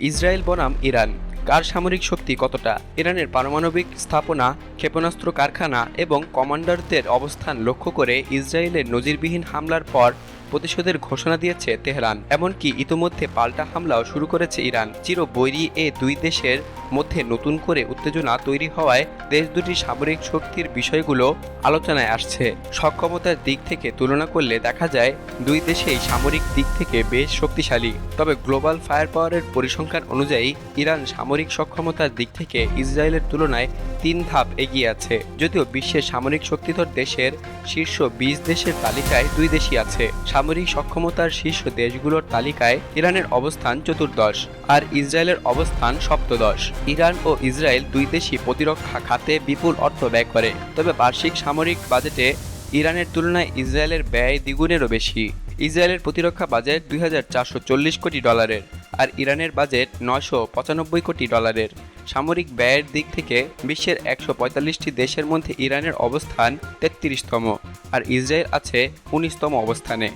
Israel বনাম Iran, কার সামরিক শক্তি কতটা? ইরানের পারমাণবিক স্থাপনা, ক্ষেপণাস্ত্র কারখানা এবং কমান্ডারদের অবস্থান লক্ষ্য করে ইসরায়েলের নজিরবিহীন হামলার পর প্রতিশোধের ঘোষণা দিয়েছে তেহরান। এমনকি ইতোমধ্যে পাল্টা হামলাও শুরু করেছে ইরান। চিরবৈরী এ দুই দেশের মধ্যে নতুন করে উত্তেজনা তৈরি হওয়ায় দেশ দুটির সামরিক শক্তির বিষয়গুলো আলোচনায় আসছে। সক্ষমতার দিক থেকে তুলনা করলে দেখা যায় দুই দেশেই সামরিক দিক থেকে বেশ শক্তিশালী। তবে গ্লোবাল ফায়ার পাওয়ারের পরিসংখ্যান অনুযায়ী ইরান সামরিক সক্ষমতার দিক থেকে ইসরায়েলের তুলনায় 3 ধাপ এগিয়ে আছে। যদিও বিশ্বের সামরিক শক্তিধর দেশের শীর্ষ 20 দেশের তালিকায় দুই দেশই আছে। সামরিক সক্ষমতার শীর্ষ দেশগুলোর তালিকায় ইরানের অবস্থান চতুর্দশ আর ইসরায়েলের অবস্থান সপ্তদশ। ইরান ও ইসরায়েল দুই দেশই প্রতিরক্ষা খাতে বিপুল অর্থ ব্যয় করে। তবে বার্ষিক সামরিক বাজেটে ইরানের তুলনায় ইসরায়েলের ব্যয় দ্বিগুণেরও বেশি। ইসরায়েলের প্রতিরক্ষা বাজেট $2,440 কোটি, আর ইরানের বাজেট $995 কোটি। সামরিক ব্যয়ের দিক থেকে বিশ্বের 145টি দেশের মধ্যে ইরানের অবস্থান 33তম আর ইসরায়েল আছে 19তম অবস্থানে।